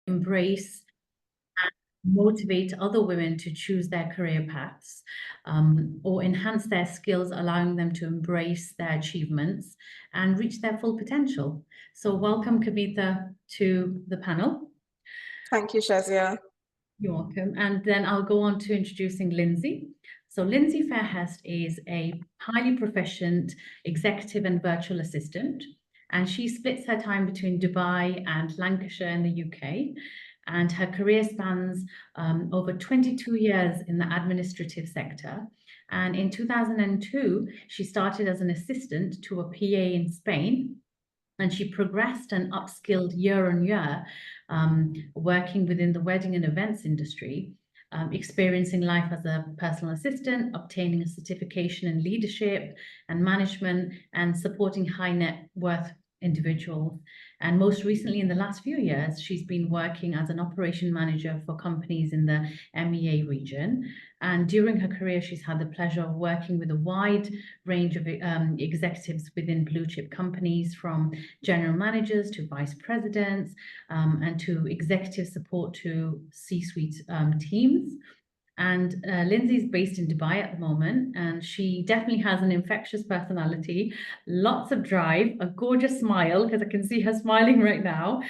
embrace and motivate other women to choose their career paths, or enhance their skills, allowing them to embrace their achievements and reach their full potential. So welcome, Kavita, to the panel. Thank you, Shazia. You're welcome. And then I'll go on to introducing Lindsay. So Lindsay Fairhurst is a highly proficient executive and virtual assistant, and she splits her time between Dubai and Lancashire in the UK. And her career spans over 22 years in the administrative sector. And in 2002, she started as an assistant to a PA in Spain, and she progressed and upskilled year on year, working within the wedding and events industry, experiencing life as a personal assistant, obtaining a certification in leadership and management, and supporting high net worth individuals. And most recently, in the last few years, she's been working as an operation manager for companies in the MEA region. And during her career, she's had the pleasure of working with a wide range of executives within blue chip companies, from general managers to vice presidents, and to executive support to C-suite teams. And Lindsay's based in Dubai at the moment, and she definitely has an infectious personality, lots of drive, a gorgeous smile, because I can see her smiling right now.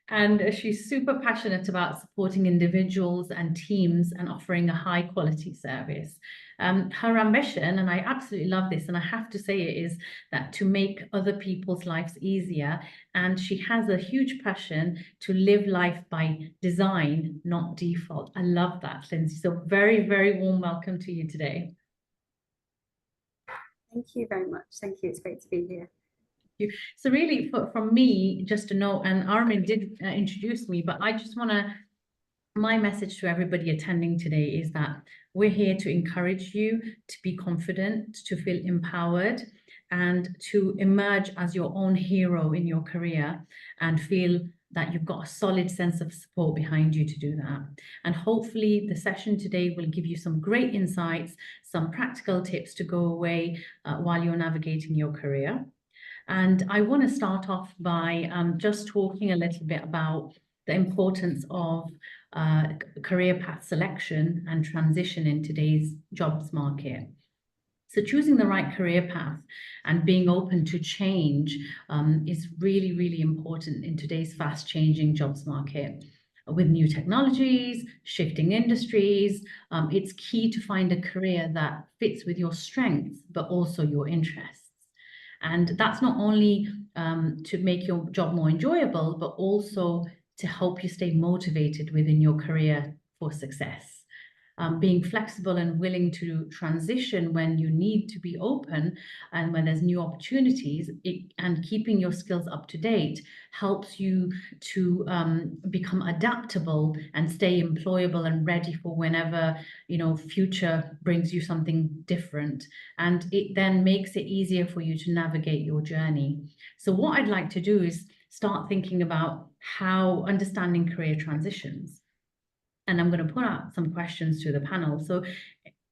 And she's super passionate about supporting individuals and teams and offering a high quality service. Her ambition, and I absolutely love this, and I have to say it, is that to make other people's lives easier. And she has a huge passion to live life by design, not default. I love that, Lindsay. So very, very warm welcome to you today. Thank you very much. Thank you. It's great to be here. So really, from me, just to know, and Armin did introduce me, but I just want to, my message to everybody attending today is that we're here to encourage you to be confident, to feel empowered, and to emerge as your own hero in your career and feel that you've got a solid sense of support behind you to do that. And hopefully the session today will give you some great insights, some practical tips to go away while you're navigating your career. And I want to start off by just talking a little bit about the importance of career path selection and transition in today's jobs market. So choosing the right career path and being open to change is really, really important in today's fast changing jobs market. With new technologies, shifting industries, it's key to find a career that fits with your strengths, but also your interests. And that's not only to make your job more enjoyable, but also to help you stay motivated within your career for success. Being flexible and willing to transition when you need to be open and when there's new opportunities, and keeping your skills up to date helps you to become adaptable and stay employable and ready for whenever, you know, future brings you something different. And it then makes it easier for you to navigate your journey. So what I'd like to do is start thinking about how understanding career transitions. And I'm going to put out some questions to the panel. So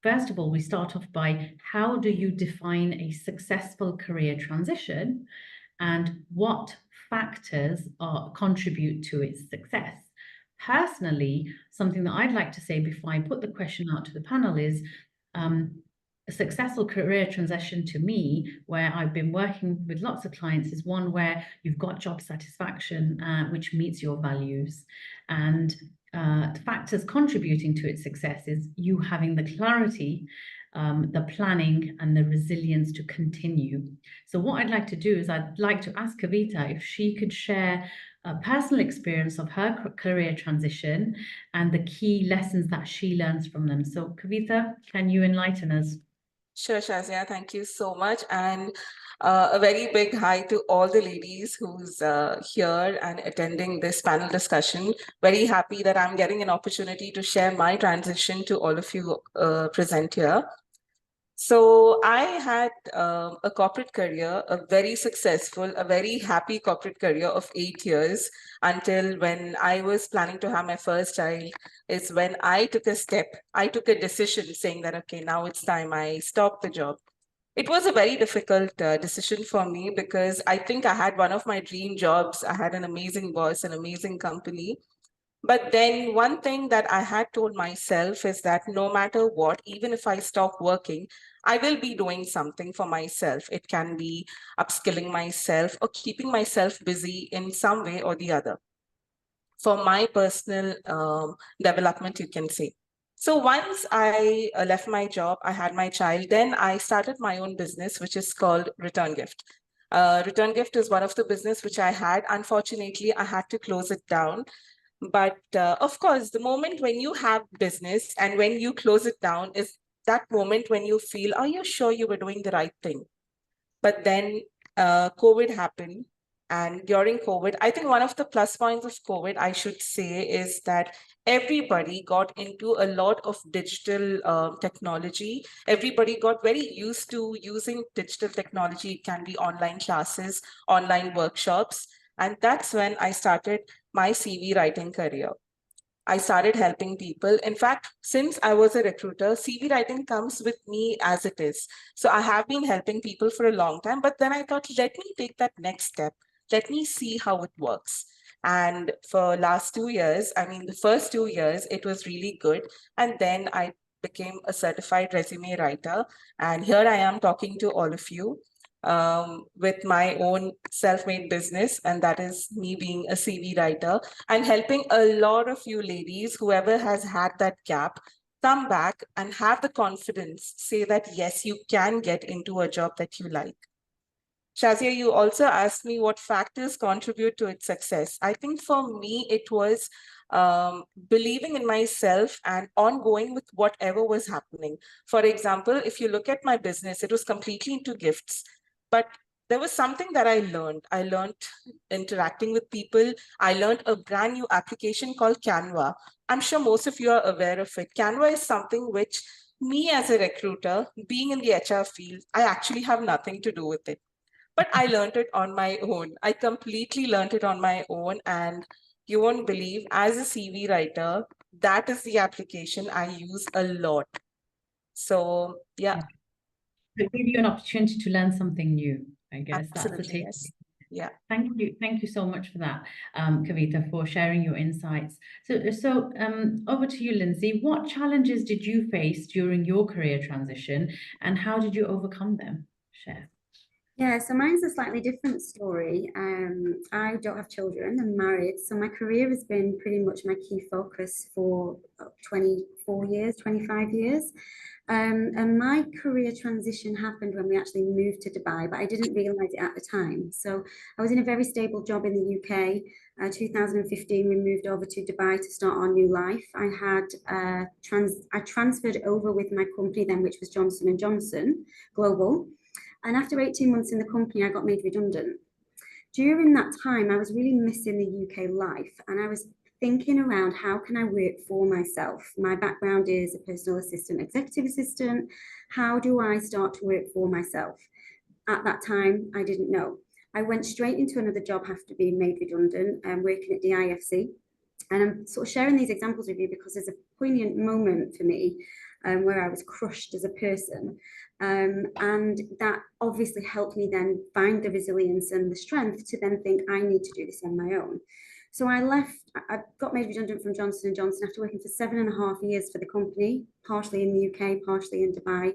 first of all, we start off by, how do you define a successful career transition, and what factors contribute to its success? Personally, something that I'd like to say before I put the question out to the panel is, a successful career transition to me, where I've been working with lots of clients, is one where you've got job satisfaction, which meets your values. And the factors contributing to its success is you having the clarity, the planning, and the resilience to continue. So what I'd like to do is I'd like to ask Kavita if she could share a personal experience of her career transition and the key lessons that she learns from them. So Kavita, can you enlighten us? Sure, Shazia, thank you so much. And a very big hi to all the ladies who's here and attending this panel discussion. Very happy that I'm getting an opportunity to share my transition to all of you present here. So I had a corporate career, a very successful, a very happy corporate career of 8 years, until when I was planning to have my first child, is when I took a step, I took a decision saying that, okay, now it's time I stop the job. It was a very difficult decision for me, because I think I had one of my dream jobs. I had an amazing boss, an amazing company. But then one thing that I had told myself is that no matter what, even if I stop working, I will be doing something for myself. It can be upskilling myself or keeping myself busy in some way or the other for my personal development, you can say. So once I left my job, I had my child, then I started my own business, which is called Return Gift. Return Gift is one of the business which I had. Unfortunately, I had to close it down. But of course, the moment when you have business and when you close it down is that moment when you feel, are you sure you were doing the right thing? But then COVID happened. And during COVID, I think one of the plus points of COVID, I should say, is that everybody got into a lot of digital technology. Everybody got very used to using digital technology. It can be online classes, online workshops. And that's when I started my CV writing career. I started helping people. In fact, since I was a recruiter, CV writing comes with me as it is. So I have been helping people for a long time, but then I thought, let me take that next step. Let me see how it works. And for last 2 years, I mean, the first 2 years, it was really good. And then I became a certified resume writer. And here I am talking to all of you with my own self-made business, and that is me being a CV writer and helping a lot of you ladies, whoever has had that gap, come back and have the confidence, say that, yes, you can get into a job that you like. Shazia, you also asked me what factors contribute to its success. I think for me, it was believing in myself and ongoing with whatever was happening. For example, if you look at my business, it was completely into gifts. But there was something that I learned. I learned interacting with people. I learned a brand new application called Canva. I'm sure most of you are aware of it. Canva is something which me as a recruiter, being in the HR field, I actually have nothing to do with it. But I learned it on my own. I completely learned it on my own. And you won't believe, as a CV writer, that is the application I use a lot. So yeah. It gave you an opportunity to learn something new, I guess. That's the Absolutely, takeaway. yes. Yeah. Thank you so much for that, Kavita, for sharing your insights. So over to you, Lindsay. What challenges did you face during your career transition, and how did you overcome them? Share. Yeah, so mine's a slightly different story. I don't have children, I'm married, so my career has been pretty much my key focus for 24 years, 25 years. And my career transition happened when we actually moved to Dubai, but I didn't realize it at the time. So I was in a very stable job in the UK. 2015, we moved over to Dubai to start our new life. I transferred over with my company then, which was Johnson & Johnson Global. And after 18 months in the company, I got made redundant. During that time, I was really missing the UK life, and I was thinking around how can I work for myself? My background is a personal assistant, executive assistant. How do I start to work for myself? At that time, I didn't know. I went straight into another job after being made redundant and working at the IFC. And I'm sort of sharing these examples with you because there's a poignant moment for me where I was crushed as a person. And that obviously helped me then find the resilience and the strength to then think I need to do this on my own. So I got made redundant from Johnson & Johnson after working for 7.5 years for the company, partially in the UK, partially in Dubai.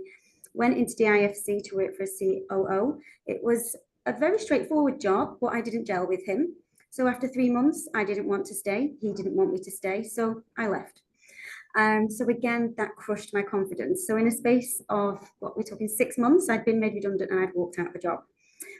Went into the IFC to work for a COO. It was a very straightforward job, but I didn't gel with him. So after 3 months, I didn't want to stay. He didn't want me to stay, so I left. So again, that crushed my confidence. So in a space of, what we're talking, 6 months, I'd been made redundant and I'd walked out of the job.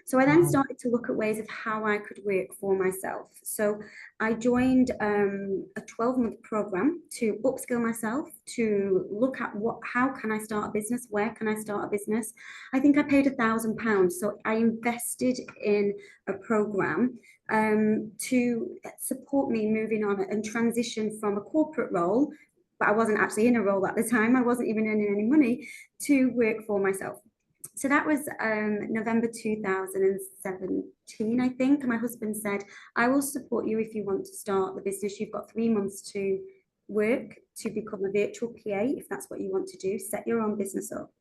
So I then started to look at ways of how I could work for myself. So I joined a 12-month program to upskill myself, to look at how can I start a business, where can I start a business. I think I paid £1,000. So I invested in a program to support me moving on and transition from a corporate role, but I wasn't actually in a role at the time. I wasn't even earning any money, to work for myself. So that was November 2017, I think. My husband said, I will support you if you want to start the business. You've got 3 months to work to become a virtual PA, if that's what you want to do. Set your own business up.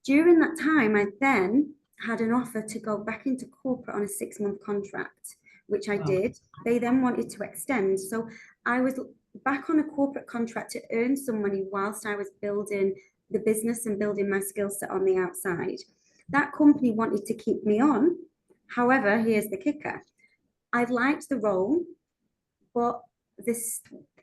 During that time, I then had an offer to go back into corporate on a 6-month contract, which I did. They then wanted to extend. So I was back on a corporate contract to earn some money whilst I was building the business and building my skill set on the outside. That company wanted to keep me on. However, here's the kicker. I liked the role, but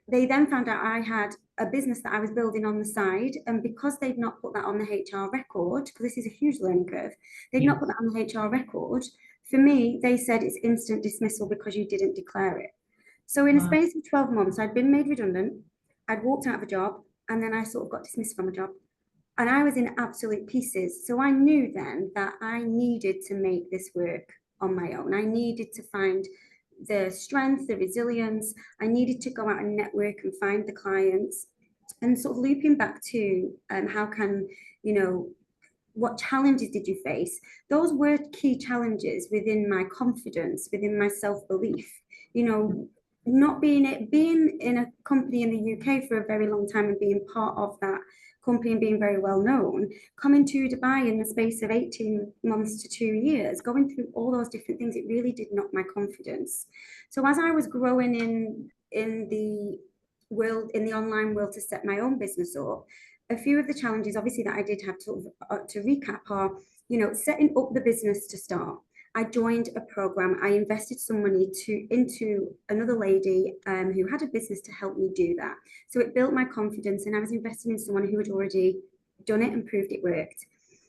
they then found out I had a business that I was building on the side. And because they'd not put that on the HR record, because this is a huge learning curve, they'd not put that on the HR record. For me, they said it's instant dismissal because you didn't declare it. So in a space of 12 months, I'd been made redundant, I'd walked out of a job, and then I sort of got dismissed from a job. And I was in absolute pieces. So I knew then that I needed to make this work on my own. I needed to find the strength, the resilience. I needed to go out and network and find the clients. And sort of looping back to how can, you know, what challenges did you face? Those were key challenges within my confidence, within my self-belief. You know, not being in a company in the UK for a very long time and being part of that company and being very well known, coming to Dubai in the space of 18 months to 2 years, going through all those different things, it really did knock my confidence. So as I was growing in the world, in the online world, to set my own business up, a few of the challenges obviously that I did have to recap are, you know, setting up the business to start. I joined a program. I invested some money into another lady who had a business to help me do that. So it built my confidence, and I was investing in someone who had already done it and proved it worked.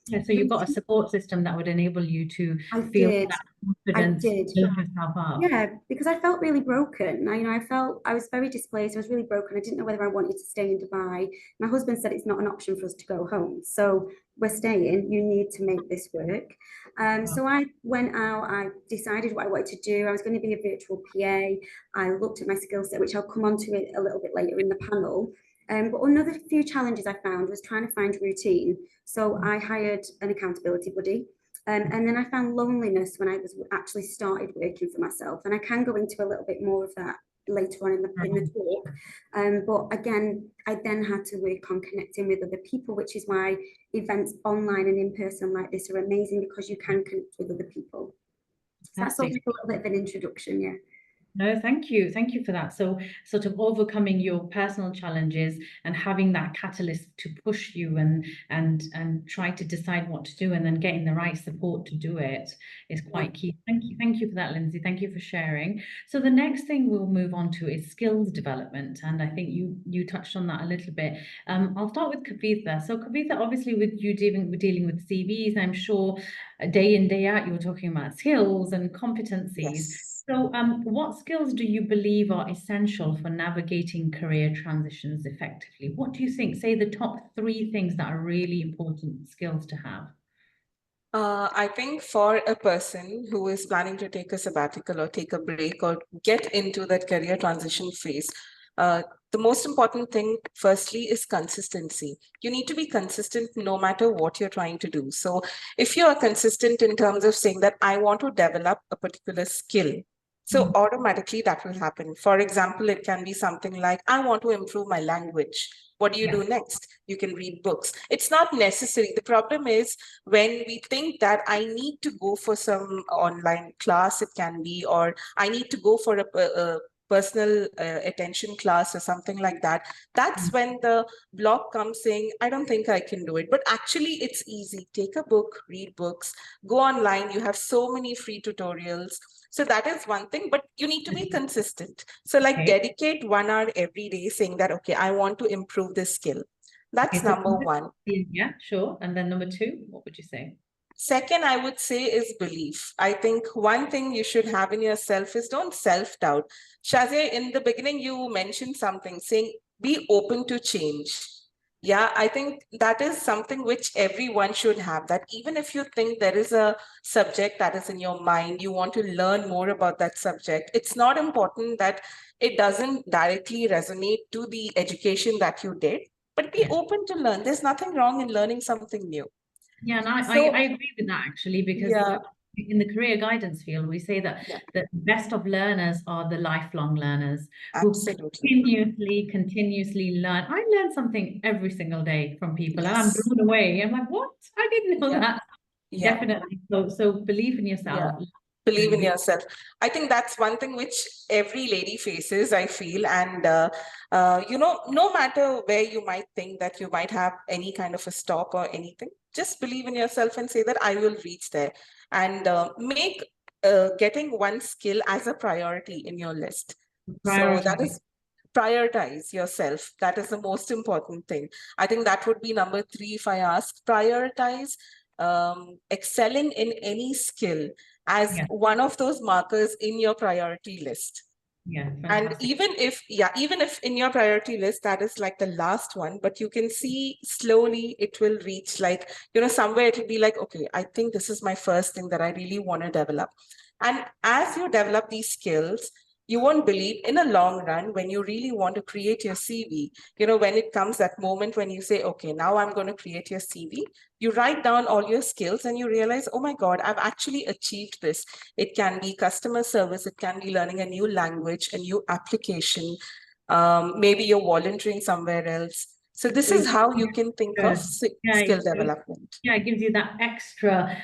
Yeah, so you've got a support system that would enable you to feel that confidence, build yourself up. Yeah, because I felt really broken. I was very displaced. I was really broken. I didn't know whether I wanted to stay in Dubai. My husband said it's not an option for us to go home. So we're staying. You need to make this work. So I went out. I decided what I wanted to do. I was going to be a virtual PA. I looked at my skill set, which I'll come on to it a little bit later in the panel. But another few challenges I found was trying to find routine. So I hired an accountability buddy. And then I found loneliness when I was actually started working for myself. And I can go into a little bit more of that later on in the talk. But again, I then had to work on connecting with other people, which is why events online and in person like this are amazing, because you can connect with other people. So that's sort of a little bit of an introduction, yeah. No, thank you. Thank you for that. So sort of overcoming your personal challenges and having that catalyst to push you and try to decide what to do, and then getting the right support to do it is quite key. Thank you. Thank you for that, Lindsay. Thank you for sharing. So the next thing we'll move on to is skills development. And I think you touched on that a little bit. I'll start with Kavitha. So Kavitha, obviously with you dealing with CVs, I'm sure day in, day out, you were talking about skills and competencies. Yes. So what skills do you believe are essential for navigating career transitions effectively? What do you think? Say the top 3 things that are really important skills to have. I think for a person who is planning to take a sabbatical or take a break or get into that career transition phase, the most important thing, firstly, is consistency. You need to be consistent no matter what you're trying to do. So if you are consistent in terms of saying that I want to develop a particular skill, so automatically that will happen. For example, it can be something like, I want to improve my language. What do you do next? You can read books. It's not necessary. The problem is when we think that I need to go for some online class, it can be, or I need to go for a personal attention class or something like that. That's when the block comes saying, I don't think I can do it. But actually, it's easy. Take a book, read books, go online. You have so many free tutorials. So that is one thing, but you need to be consistent. So like dedicate 1 hour every day saying that, okay, I want to improve this skill. That's number 1. Yeah, sure. And then number 2, what would you say? Second, I would say is belief. I think one thing you should have in yourself is don't self-doubt. Shazia, in the beginning, you mentioned something saying, be open to change. Yeah, I think that is something which everyone should have, that even if you think there is a subject that is in your mind, you want to learn more about that subject, it's not important that it doesn't directly resonate to the education that you did, but be open to learn. There's nothing wrong in learning something new. Yeah, and I agree with that actually, because in the career guidance field, we say that the best of learners are the lifelong learners. Absolutely. Who continuously learn. I learn something every single day from people, and I'm blown away. I'm like, what? I didn't know that. Definitely. So believe in yourself. Believe in yourself. I think that's one thing which every lady faces, I feel. And, no matter where you might think that you might have any kind of a stop or anything, just believe in yourself and say that I will reach there. And make getting one skill as a priority in your list. So that is prioritize yourself. That is the most important thing. I think that would be number 3 if I ask. Prioritize excelling in any skill as one of those markers in your priority list. Yeah, and fantastic. even if in your priority list that is like the last one, but you can see slowly it will reach, like, somewhere it will be like, okay, I think this is my first thing that I really want to develop. And as you develop these skills, you won't believe, in a long run, when you really want to create your CV, when it comes that moment when you say, okay, now I'm going to create your CV, you write down all your skills and you realize, oh my God, I've actually achieved this. It can be customer service, it can be learning a new language, a new application, maybe you're volunteering somewhere else. So this is how you can think of skill development. Yeah, it gives you that extra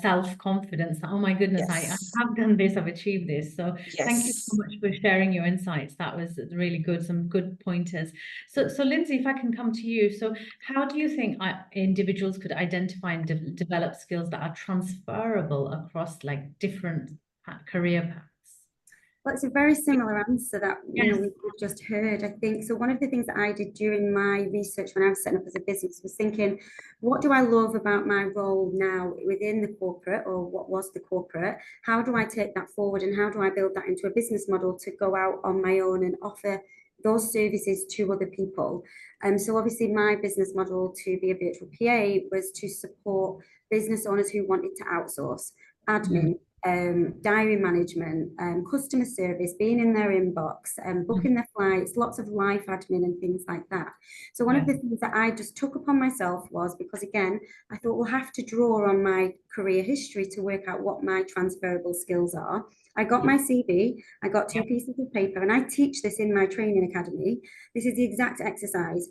self-confidence that, oh my goodness, I have done this, I've achieved this. So thank you so much for sharing your insights. That was really good, some good pointers. So Lindsay, if I can come to you. So how do you think individuals could identify and develop skills that are transferable across like different career paths? Well, it's a very similar answer that we've just heard, I think. So one of the things that I did during my research when I was setting up as a business was thinking, what do I love about my role now within the corporate, or what was the corporate? How do I take that forward, and how do I build that into a business model to go out on my own and offer those services to other people? So obviously my business model to be a virtual PA was to support business owners who wanted to outsource admin, diary management, customer service, being in their inbox, booking their flights, lots of life admin and things like that. So one of the things that I just took upon myself was, because again, I thought we'll have to draw on my career history to work out what my transferable skills are. I got my CV, I got 2 pieces of paper, and I teach this in my training academy. This is the exact exercise.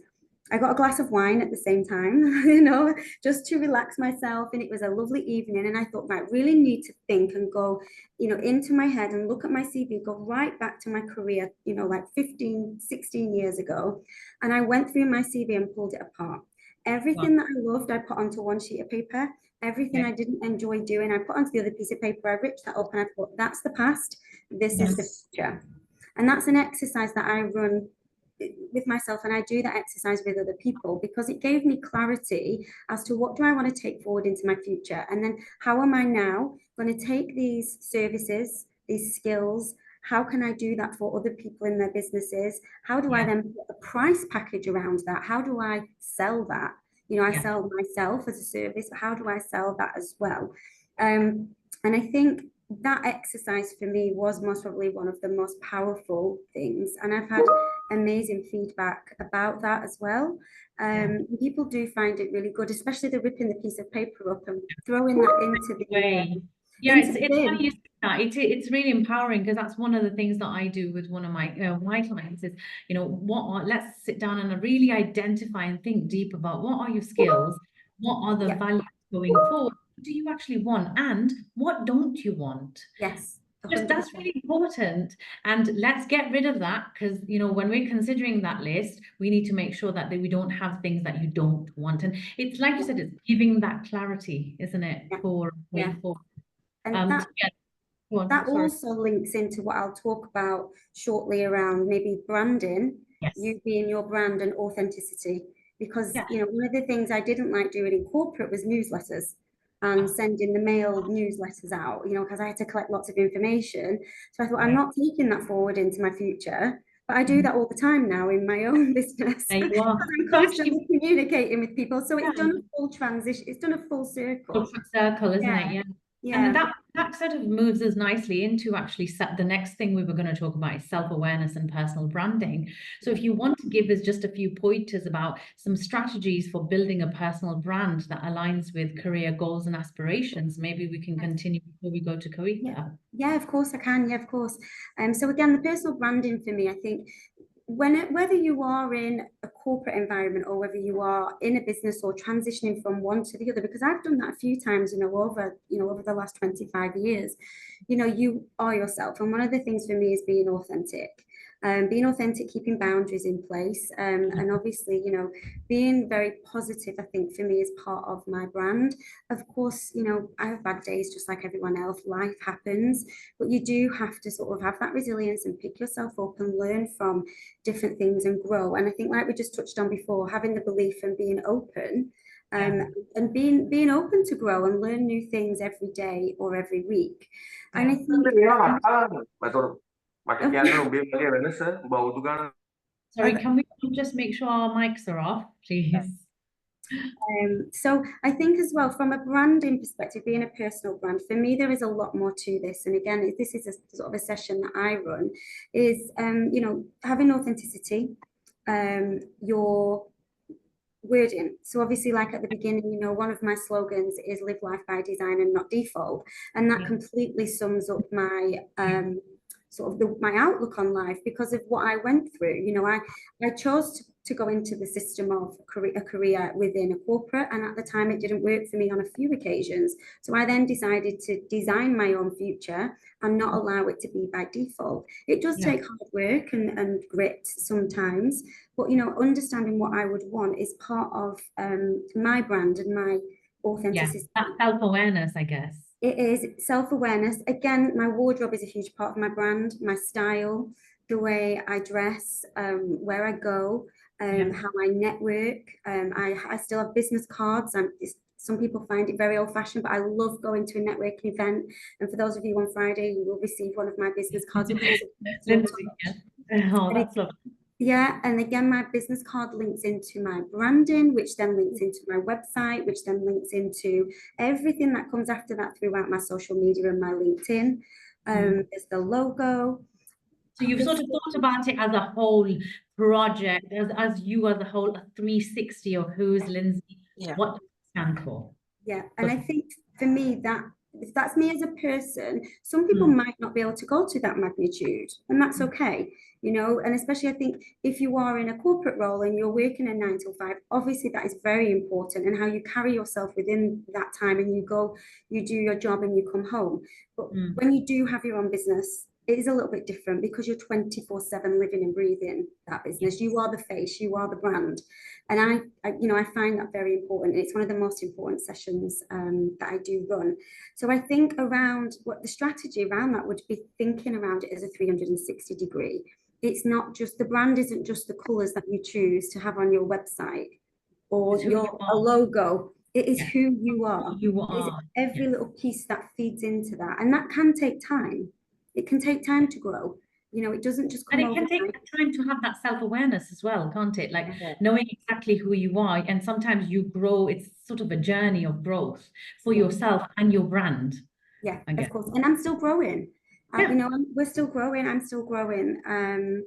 I got a glass of wine at the same time, just to relax myself. And it was a lovely evening. And I thought, right, really need to think and go, into my head and look at my CV, go right back to my career, like 15, 16 years ago. And I went through my CV and pulled it apart. Everything that I loved, I put onto one sheet of paper. Everything I didn't enjoy doing, I put onto the other piece of paper. I ripped that up and I thought, that's the past. This is the future. And that's an exercise that I run with myself, and I do that exercise with other people, because it gave me clarity as to what do I want to take forward into my future, and then how am I now going to take these services, these skills, how can I do that for other people in their businesses? How do I then put a price package around that? How do I sell that? I sell myself as a service, but how do I sell that as well? And I think that exercise for me was most probably one of the most powerful things, and I've had amazing feedback about that as well. People do find it really good, especially the ripping the piece of paper up and throwing that into the it's funny you say that. It's really empowering, because that's one of the things that I do with one of my my clients is, let's sit down and really identify and think deep about what are your skills, what are the values going forward, what do you actually want, and what don't you want? That's really important. And let's get rid of that, because when we're considering that list, we need to make sure that we don't have things that you don't want. And it's like you said, it's giving that clarity, isn't it, for way forward. And that also links into what I'll talk about shortly around maybe branding, you being your brand, and authenticity. Because one of the things I didn't like doing in corporate was newsletters and sending the mail newsletters out, because I had to collect lots of information. So I thought, I'm not taking that forward into my future. But I do that all the time now in my own business. You are. I'm constantly communicating with people. So it's done a full transition. It's done a full circle. Full circle, isn't it? And that sort of moves us nicely into actually the next thing we were going to talk about is self-awareness and personal branding. So if you want to give us just a few pointers about some strategies for building a personal brand that aligns with career goals and aspirations, maybe we can continue before we go to Kavita. Yeah, of course I can. Yeah, of course. So again, the personal branding for me, I think, whether you are in a corporate environment or whether you are in a business or transitioning from one to the other, because I've done that a few times, over the last 25 years, you are yourself. And one of the things for me is being authentic. Being authentic, keeping boundaries in place, and obviously, being very positive, I think for me is part of my brand. Of course, I have bad days just like everyone else. Life happens, but you do have to sort of have that resilience and pick yourself up and learn from different things and grow. And I think, like we just touched on before, having the belief and being open, and being open to grow and learn new things every day or every week. And I think Sorry, can we just make sure our mics are off, please? So I think as well, from a branding perspective, being a personal brand, for me, there is a lot more to this. And again, this is a sort of a session that I run, is, having authenticity, your wording. So obviously, like at the beginning, one of my slogans is live life by design and not default. And that completely sums up my my outlook on life because of what I went through. I chose to go into the system of a career within a corporate, and at the time it didn't work for me on a few occasions. So I then decided to design my own future and not allow it to be by default. It does take hard work and grit sometimes, but understanding what I would want is part of my brand and my authenticity. Yeah, self-awareness, I guess. It is self-awareness. Again, my wardrobe is a huge part of my brand, my style, the way I dress, where I go, how I network. I still have business cards. Some people find it very old-fashioned, but I love going to a networking event. And for those of you on Friday, you will receive one of my business cards. Oh, that's lovely. Yeah, and again, my business card links into my branding, which then links into my website, which then links into everything that comes after that throughout my social media and my LinkedIn. There's the logo. So you've sort of thought about it as a whole project, as you as a whole, a 360 of who's Lindsay, what does it stand for? Yeah, and I think for me that's me as a person. Some people might not be able to go to that magnitude, and that's okay. And especially I think if you are in a corporate role and you're working a 9 to 5, obviously that is very important, and how you carry yourself within that time, and you do your job and you come home. But when you do have your own business, it is a little bit different because you're 24/7 living and breathing that business. You are the face, you are the brand. And I find that very important. It's one of the most important sessions that I do run. So I think around what the strategy around that would be, thinking around it as a 360 degree. It's not just, the brand isn't just the colors that you choose to have on your website or a logo. It is who you are. It's every little piece that feeds into that. And that can take time. It can take time to grow. It doesn't just come overnight. And it can take time to have that self-awareness as well, can't it? Like knowing exactly who you are. And sometimes you grow, it's sort of a journey of growth for yourself and your brand. Yeah, of course. And I'm still growing. We're still growing. I'm still growing.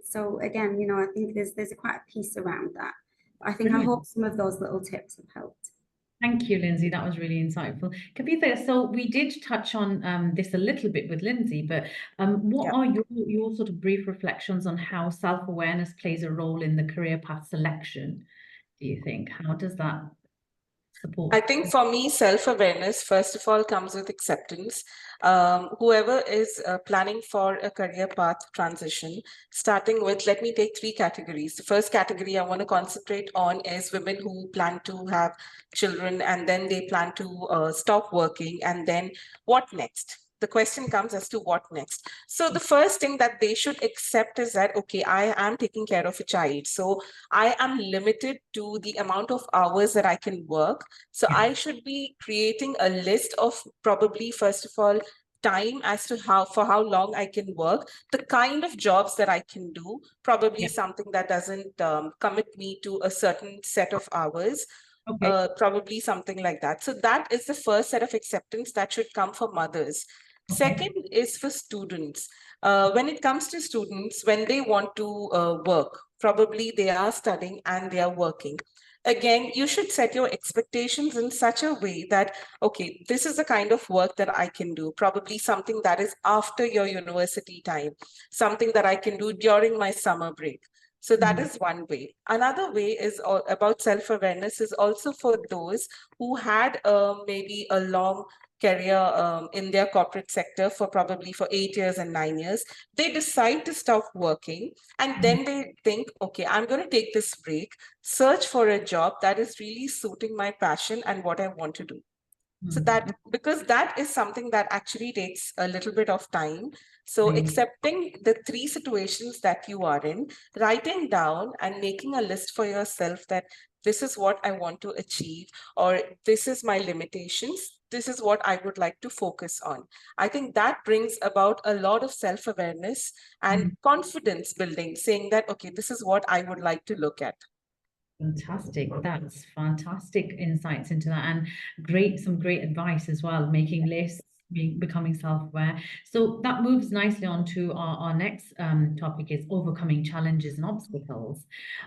So again, I think there's quite a piece around that. I think I hope some of those little tips have helped. Thank you, Lindsay. That was really insightful. Kavitha, so we did touch on this a little bit with Lindsay, but what are your sort of brief reflections on how self-awareness plays a role in the career path selection, do you think? How does that support? I think for me, self-awareness, first of all, comes with acceptance. Whoever is planning for a career path transition, starting with, let me take 3 categories. The first category I want to concentrate on is women who plan to have children and then they plan to stop working, and then what next? The question comes as to what next. So the first thing that they should accept is that, okay, I am taking care of a child. So I am limited to the amount of hours that I can work. So I should be creating a list of probably, first of all, time as to for how long I can work, the kind of jobs that I can do, probably something that doesn't commit me to a certain set of hours. Probably something like that. So that is the first set of acceptance that should come for mothers. Second is for students. When it comes to students, when they want to work, probably they are studying and they are working. Again, you should set your expectations in such a way that, okay, this is the kind of work that I can do, probably something that is after your university time, something that I can do during my summer break. So that is one way. Another way is about self-awareness is also for those who had maybe a long career in their corporate sector for probably for 8 years and 9 years. They decide to stop working and then they think, okay, I'm going to take this break, search for a job that is really suiting my passion and what I want to do. So that, because that is something that actually takes a little bit of time. So accepting the 3 situations that you are in, writing down and making a list for yourself that this is what I want to achieve, or this is my limitations, this is what I would like to focus on. I think that brings about a lot of self-awareness and confidence building, saying that, okay, this is what I would like to look at. Fantastic. That's fantastic insights into that, and some great advice as well, making lists, becoming self-aware. So that moves nicely on to our next topic is overcoming challenges and obstacles.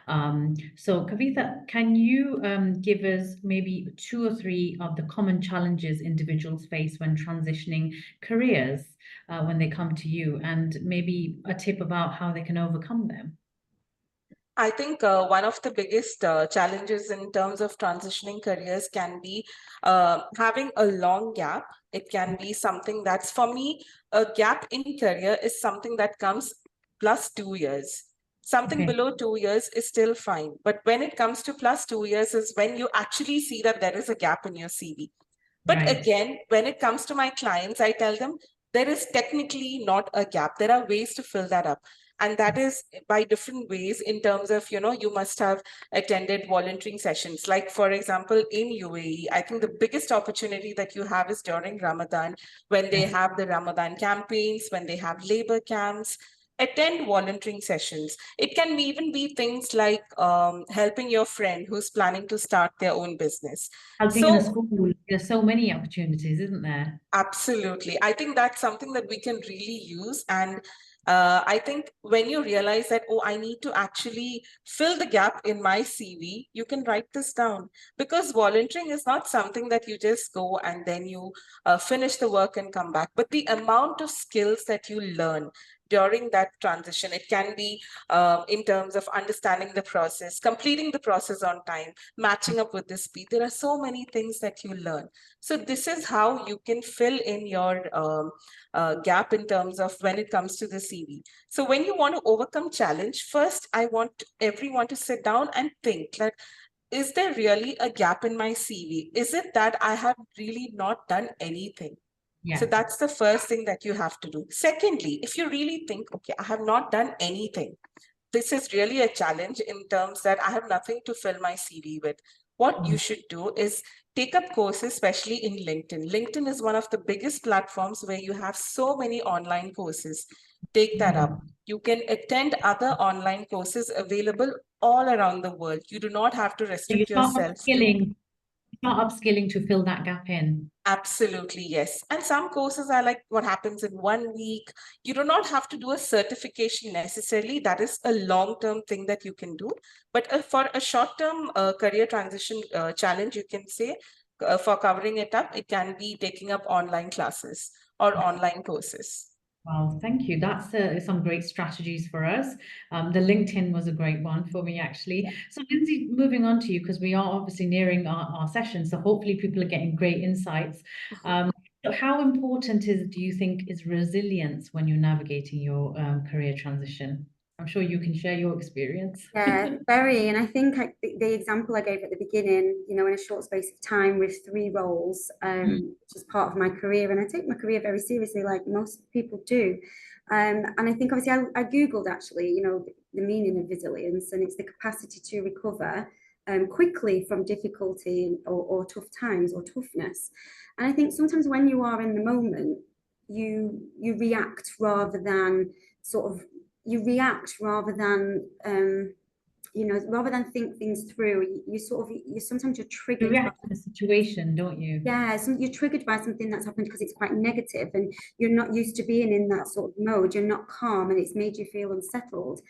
So Kavitha, can you give us maybe 2 or 3 of the common challenges individuals face when transitioning careers when they come to you, and maybe a tip about how they can overcome them? I think one of the biggest challenges in terms of transitioning careers can be having a long gap. It can be something that's, for me, a gap in career is something that comes plus 2 years. Something below 2 years is still fine. But when it comes to plus 2 years is when you actually see that there is a gap in your CV. But again, when it comes to my clients, I tell them there is technically not a gap. There are ways to fill that up. And that is by different ways in terms of, you must have attended volunteering sessions. Like, for example, in UAE, I think the biggest opportunity that you have is during Ramadan, when they have the Ramadan campaigns, when they have labor camps. Attend volunteering sessions. It can even be things like helping your friend who's planning to start their own business. Helping in a school, there's so many opportunities, isn't there? Absolutely. I think that's something that we can really use. And I think when you realize that, oh, I need to actually fill the gap in my CV, you can write this down, because volunteering is not something that you just go and then you finish the work and come back. But the amount of skills that you learn during that transition, it can be in terms of understanding the process, completing the process on time, matching up with the speed. There are so many things that you learn. So this is how you can fill in your gap in terms of when it comes to the CV. So when you want to overcome challenge, first, I want everyone to sit down and think, like, is there really a gap in my CV? Is it that I have really not done anything? So that's the first thing that you have to do. Secondly, if you really think, okay, I have not done anything, this is really a challenge in terms that I have nothing to fill my CV with. What you should do is take up courses, especially in LinkedIn. LinkedIn is one of the biggest platforms where you have so many online courses. Take that up. You can attend other online courses available all around the world. You do not have to So restrict yourself to. Start upskilling to fill that gap in. Absolutely, yes. And some courses are like what happens in 1 week. You do not have to do a certification necessarily. That is a long-term thing that you can do. But for a short-term career transition challenge, you can say, for covering it up, it can be taking up online classes or online courses. Well, thank you. That's some great strategies for us. The LinkedIn was a great one for me, actually. So Lindsay, moving on to you, because we are obviously nearing our session. So hopefully people are getting great insights. So how important do you think is resilience when you're navigating your career transition? I'm sure you can share your experience. Yeah, very. And I think the example I gave at the beginning, in a short space of time with 3 roles, which is part of my career. And I take my career very seriously, like most people do. And I think obviously I Googled actually, the meaning of resilience, and it's the capacity to recover quickly from difficulty or tough times or toughness. And I think sometimes when you are in the moment, you react rather than rather than think things through. Sometimes you're You triggered. react to the situation, don't you? Yeah, so you're triggered by something that's happened because it's quite negative and you're not used to being in that sort of mode. You're not calm and it's made you feel unsettled.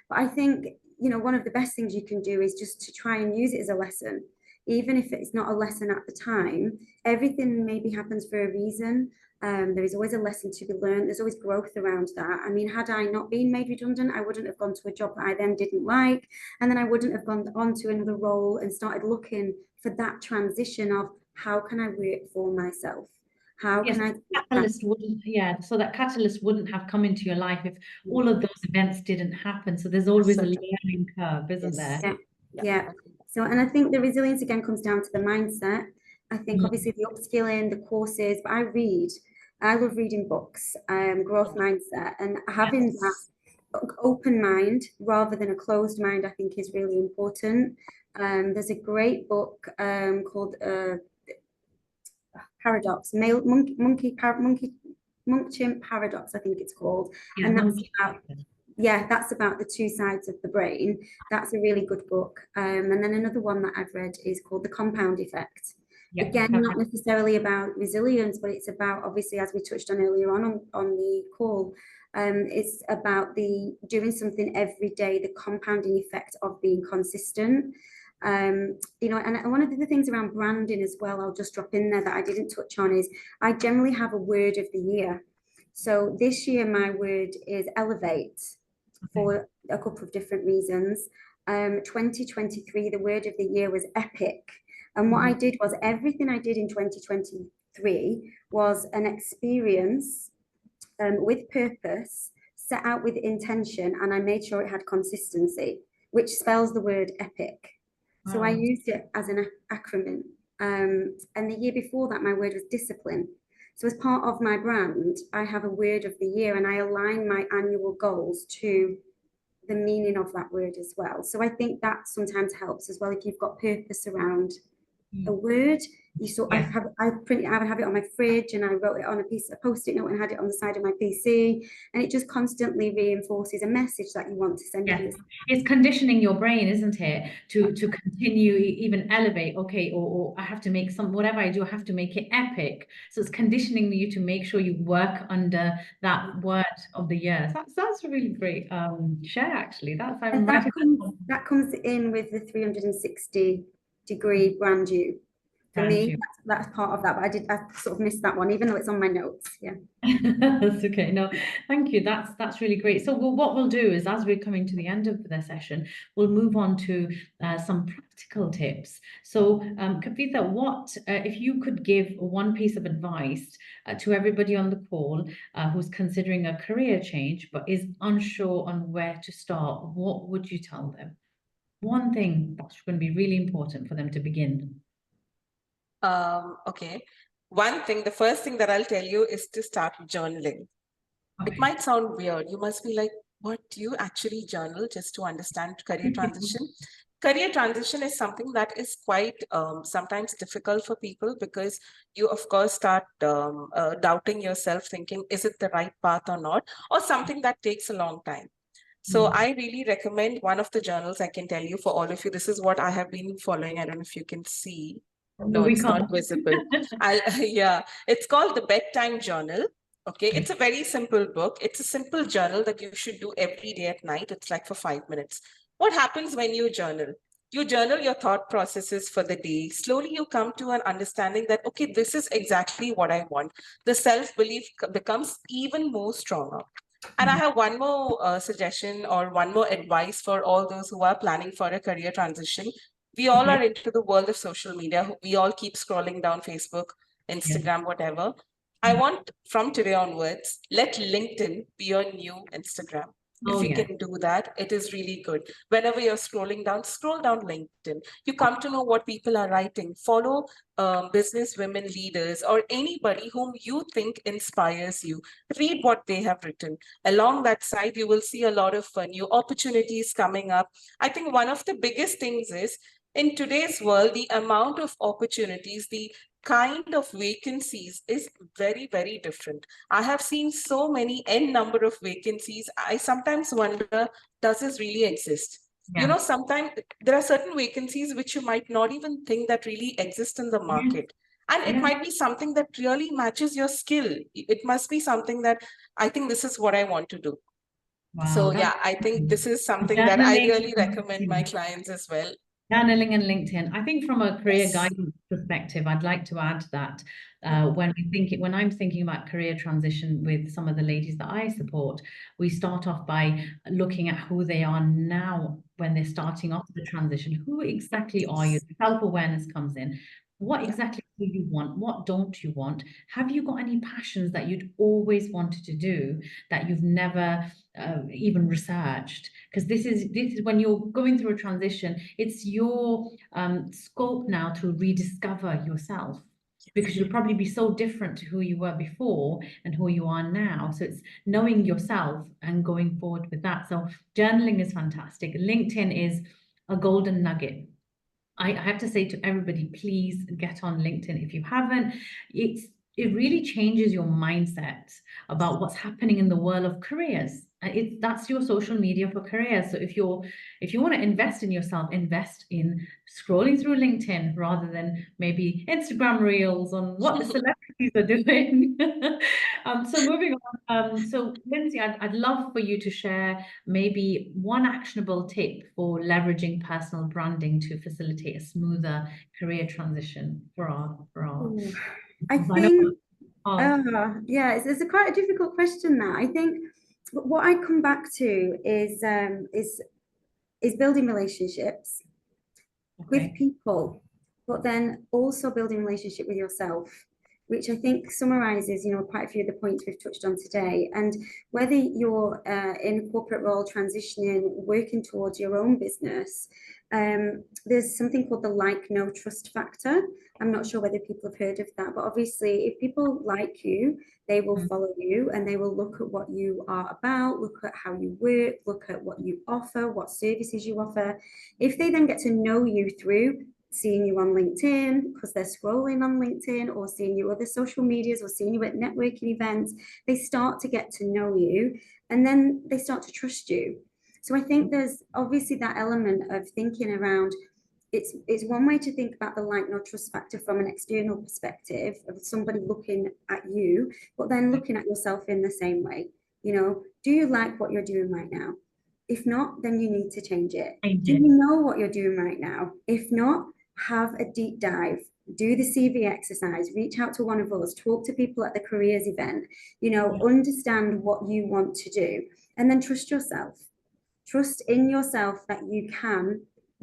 But I think, one of the best things you can do is just to try and use it as a lesson. Even if it's not a lesson at the time, everything maybe happens for a reason. There is always a lesson to be learned. There's always growth around that. I mean, had I not been made redundant, I wouldn't have gone to a job that I then didn't like. And then I wouldn't have gone on to another role and started looking for that transition of how can I work for myself? How Yes, can I? catalyst wouldn't, yeah, so that catalyst wouldn't have come into your life if all of those events didn't happen. So there's always a learning curve, isn't there? Yeah, yeah. So, and I think the resilience again comes down to the mindset. I think Mm. obviously the upskilling, the courses, but I love reading books, growth mindset, and having that open mind rather than a closed mind, I think is really important. There's a great book called Paradox, Monk Chimp Paradox, I think it's called, Yeah, and that's monkey. that's about the two sides of the brain. That's a really good book. And then another one that I've read is called The Compound Effect. Yeah, Again, not necessarily about resilience, but it's about, obviously, as we touched on earlier on the call, it's about the doing something every day, the compounding effect of being consistent. You know, and one of the things around branding as well, I'll just drop in there that I didn't touch on, is I generally have a word of the year. So this year, my word is elevate for a couple of different reasons. 2023, the word of the year was epic. And what I did was everything I did in 2023 was an experience with purpose, set out with intention, and I made sure it had consistency, which spells the word epic. So I used it as an acronym. And the year before that, my word was discipline. So as part of my brand, I have a word of the year, and I align my annual goals to the meaning of that word as well. So I think that sometimes helps as well. If you've got purpose around a word, you sort I have it on my fridge, and I wrote it on a piece of post-it note and had it on the side of my PC, and it just constantly reinforces a message that you want to send. Yes, it's conditioning your brain, isn't it, to continue, even elevate. Okay, or I have to make whatever I do, I have to make it epic. So it's conditioning you to make sure you work under that word of the year. That's a really great share, actually. That comes in with the 360-degree brand you. For me, that's part of that, but I sort of missed that one, even though it's on my notes. Yeah. That's okay. No, thank you. That's really great. So what we'll do is, as we're coming to the end of the session, we'll move on to some practical tips. So Kavitha, what if you could give one piece of advice to everybody on the call who's considering a career change but is unsure on where to start, what would you tell them? One thing that's going to be really important for them to begin. Okay. One thing, the first thing that I'll tell you is to start journaling. It might sound weird. You must be like, what, do you actually journal just to understand career transition? Career transition is something that is quite sometimes difficult for people, because you, of course, start doubting yourself, thinking, is it the right path or not? Or something that takes a long time. So I really recommend one of the journals. I can tell you for all of you, this is what I have been following. I don't know if you can see. No, it's not visible. Yeah, it's called the Bedtime Journal. Okay, it's a very simple book. It's a simple journal that you should do every day at night. It's like for 5 minutes. What happens when you journal? You journal your thought processes for the day. Slowly you come to an understanding that, okay, this is exactly what I want. The self-belief becomes even more stronger. And I have one more suggestion, or one more advice for all those who are planning for a career transition. We all are into the world of social media. We all keep scrolling down Facebook, Instagram, whatever. I want, from today onwards, let LinkedIn be your new Instagram. If you can do that, it is really good. Whenever you're scrolling down, scroll down LinkedIn. You come to know what people are writing. Follow business women leaders or anybody whom you think inspires you. Read what they have written. Along that side, you will see a lot of new opportunities coming up. I think one of the biggest things is, in today's world, the amount of opportunities, the kind of vacancies is very, very different. I have seen so many n number of vacancies. I sometimes wonder, does this really exist? You know, sometimes there are certain vacancies which you might not even think that really exist in the market. And it might be something that really matches your skill. It must be something that I think this is what I want to do. Wow, so yeah, I think this is something that I really recommend my clients as well. Journaling and LinkedIn. I think from a career Yes. guidance perspective, I'd like to add that when I'm thinking about career transition with some of the ladies that I support, we start off by looking at who they are now when they're starting off the transition. Who exactly are you? Self-awareness comes in. What Yeah. exactly do you want? What don't you want? Have you got any passions that you'd always wanted to do that you've never even researched? Because this is when you're going through a transition, it's your scope now to rediscover yourself, because you'll probably be so different to who you were before and who you are now. So it's knowing yourself and going forward with that. So journaling is fantastic. LinkedIn is a golden nugget. I have to say to everybody, please get on LinkedIn if you haven't. It really changes your mindset about what's happening in the world of careers. That's your social media for careers. So if you want to invest in yourself, invest in scrolling through LinkedIn rather than maybe Instagram reels on what the celebrities are doing. So moving on. So Lindsay, I'd love for you to share maybe one actionable tip for leveraging personal branding to facilitate a smoother career transition for our. Ooh, I think, Oh, yeah, it's a quite a difficult question that I think what I come back to is building relationships with okay. people, but then also building a relationship with yourself, which I think summarizes, quite a few of the points we've touched on today. And whether you're in a corporate role, transitioning, working towards your own business, there's something called the like, know, trust factor. I'm not sure whether people have heard of that, but obviously, if people like you, they will follow you and they will look at what you are about, look at how you work, look at what you offer, what services you offer. If they then get to know you through seeing you on LinkedIn because they're scrolling on LinkedIn, or seeing you other social medias, or seeing you at networking events, they start to get to know you and then they start to trust you. So I think there's obviously that element of thinking around. It's one way to think about the like, no, trust factor from an external perspective of somebody looking at you, but then looking at yourself in the same way. Do you like what you're doing right now? If not, then you need to change it. Do you know what you're doing right now? If not, have a deep dive, do the CV exercise, reach out to one of us, talk to people at the careers event, understand what you want to do, and then trust yourself. Trust in yourself that you can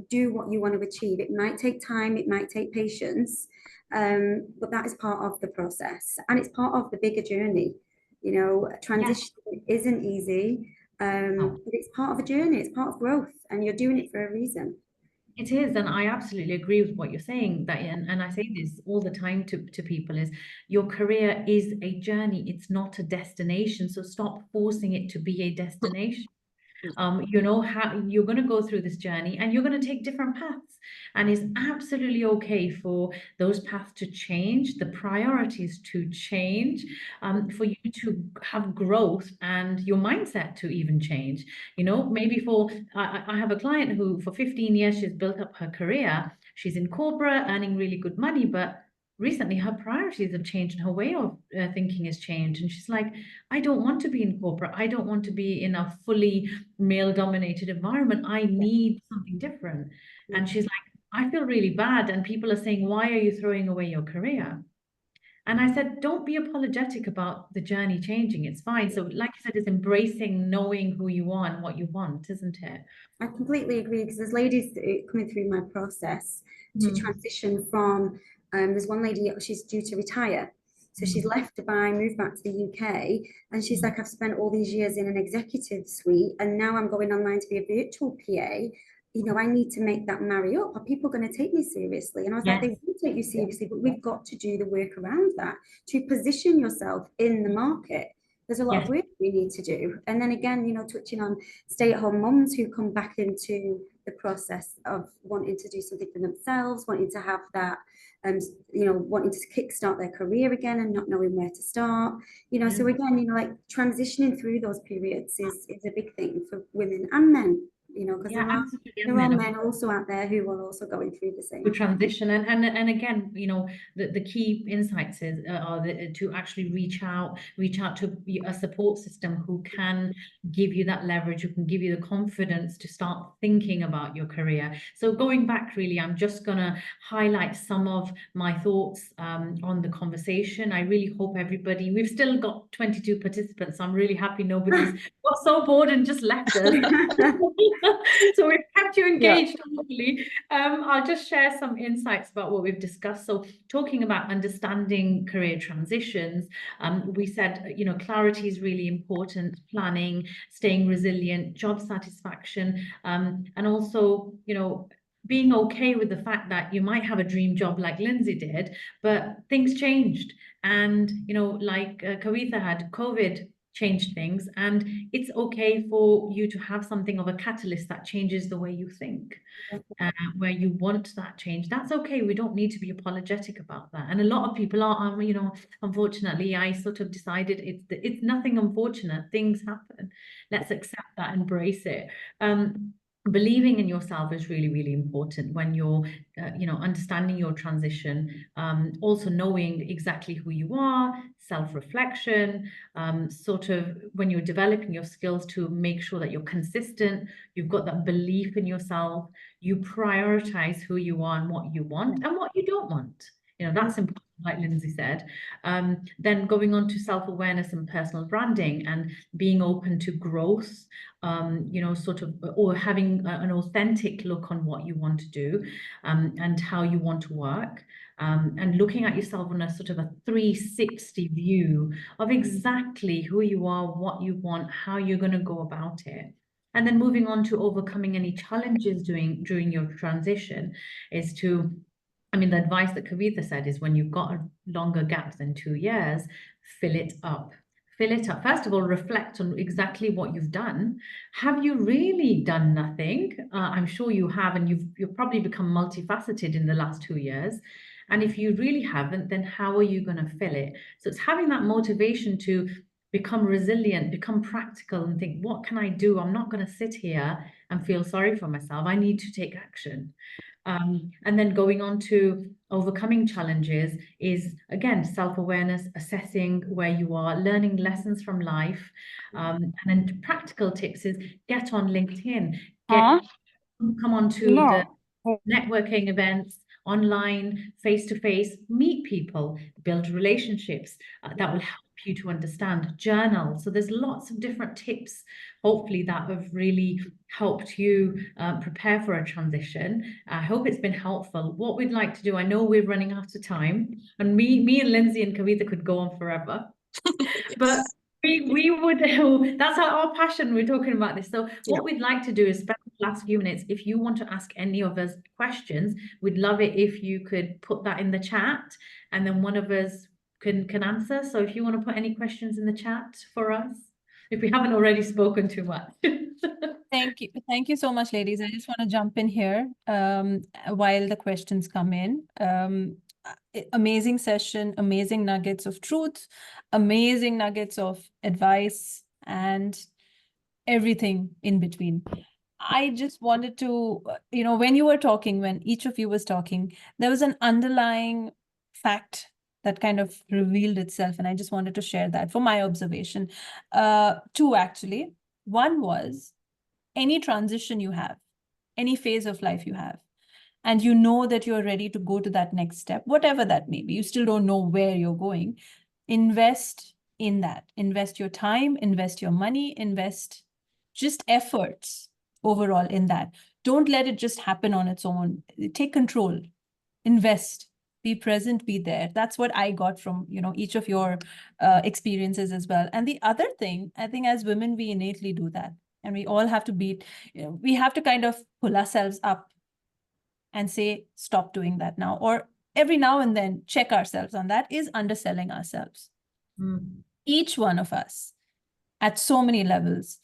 do what you want to achieve. It might take time, it might take patience, but that is part of the process and it's part of the bigger journey. Transition isn't easy, but it's part of a journey, it's part of growth, and you're doing it for a reason. It is, and I absolutely agree with what you're saying. That, and I say this all the time to people, is your career is a journey. It's not a destination. So stop forcing it to be a destination. How you're going to go through this journey and you're going to take different paths, and it's absolutely okay for those paths to change, the priorities to change, for you to have growth and your mindset to even change. Maybe I have a client who for 15 years she's built up her career, she's in corporate earning really good money, but recently her priorities have changed and her way of thinking has changed, and she's like, I don't want to be in corporate, I don't want to be in a fully male dominated environment, I need something different. And she's like, I feel really bad, and people are saying, why are you throwing away your career? And I said, don't be apologetic about the journey changing, it's fine. So like you said, it's embracing knowing who you are and what you want, isn't it? I completely agree, because there's ladies coming through my process to transition from, there's one lady, she's due to retire. So she's left Dubai, moved back to the UK, and she's like, I've spent all these years in an executive suite, and now I'm going online to be a virtual PA. I need to make that marry up. Are people going to take me seriously? And I was like, they will take you seriously, but we've got to do the work around that to position yourself in the market. There's a lot of work we need to do. And then again, touching on stay-at-home mums who come back into the process of wanting to do something for themselves, wanting to have that, wanting to kickstart their career again and not knowing where to start. So again, like transitioning through those periods is a big thing for women and men. you know, because Yeah, absolutely. there are men also out there who are also going through the same. Transition and again, you know, the key insights are to actually reach out to a support system who can give you that leverage, who can give you the confidence to start thinking about your career. So going back, really, I'm just gonna highlight some of my thoughts on the conversation. I really hope everybody, we've still got 22 participants, so I'm really happy nobody's got so bored and just left us. So we've kept you engaged, hopefully. I'll just share some insights about what we've discussed. So talking about understanding career transitions, we said, you know, clarity is really important, planning, staying resilient, job satisfaction, and also, you know, being okay with the fact that you might have a dream job like Lindsay did, but things changed. And, you know, like Kavitha had, COVID changed things, and it's okay for you to have something of a catalyst that changes the way you think. Where you want that change, that's okay. We don't need to be apologetic about that. And a lot of people are, you know, unfortunately, I sort of decided it's nothing unfortunate. Things happen. Let's accept that, embrace it. Believing in yourself is really, really important when you're, you know, understanding your transition. Also knowing exactly who you are, self-reflection, sort of when you're developing your skills to make sure that you're consistent, you've got that belief in yourself, you prioritize who you are and what you want and what you don't want. You know, that's important, like Lindsay said. Then going on to self-awareness and personal branding and being open to growth, you know, sort of, or having an authentic look on what you want to do and how you want to work. And looking at yourself on a sort of a 360 view of exactly who you are, what you want, how you're going to go about it. And then moving on to overcoming any challenges during your transition is to, I mean, the advice that Kavitha said is when you've got a longer gap than 2 years, fill it up. Fill it up. First of all, reflect on exactly what you've done. Have you really done nothing? I'm sure you have, and you've probably become multifaceted in the last 2 years. And if you really haven't, then how are you going to fill it? So it's having that motivation to become resilient, become practical, and think, what can I do? I'm not going to sit here and feel sorry for myself. I need to take action. And then going on to overcoming challenges is, again, self-awareness, assessing where you are, learning lessons from life. And then practical tips is get on LinkedIn, come on to the networking events, online, face-to-face, meet people, build relationships that will help you to understand, journal. So there's lots of different tips, hopefully, that have really helped you prepare for a transition. I hope it's been helpful. What we'd like to do, I know we're running out of time, and me and Lindsay and Kavitha could go on forever, but we would, that's our passion. We're talking about this. So what we'd like to do is spend the last few minutes. If you want to ask any of us questions, we'd love it if you could put that in the chat, and then one of us can answer. So if you want to put any questions in the chat for us, if we haven't already spoken too much. Thank you. Thank you so much, ladies. I just want to jump in here while the questions come in. Amazing session, amazing nuggets of truth, amazing nuggets of advice, and everything in between. I just wanted to, you know, when you were talking, when each of you was talking, there was an underlying fact that kind of revealed itself. And I just wanted to share that for my observation. Two, actually. One was any transition you have, any phase of life you have, and you know that you're ready to go to that next step, whatever that may be, you still don't know where you're going, invest in that. Invest your time, invest your money, invest just efforts overall in that. Don't let it just happen on its own. Take control, invest, be present, be there. That's what I got from, you know, each of your experiences as well. And the other thing, I think as women, we innately do that. And we all have to be, you know, we have to kind of pull ourselves up and say, stop doing that now. Or every now and then check ourselves on that. Is underselling ourselves. Each one of us at so many levels,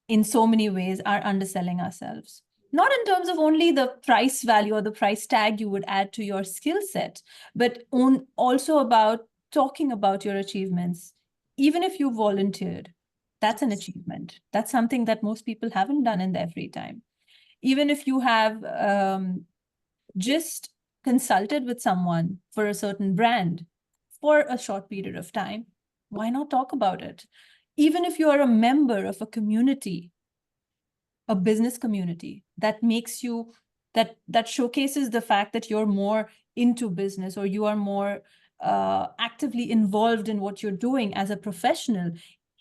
in so many ways, are underselling ourselves. Not in terms of only the price value or the price tag you would add to your skill set, but also about talking about your achievements. Even if you volunteered, That's an achievement. That's something that most people haven't done in their free time. Even if you have just consulted with someone for a certain brand for a short period of time, why not talk about it? Even if you are a member of a community, a business community that makes you, that showcases the fact that you're more into business, or you are more actively involved in what you're doing as a professional,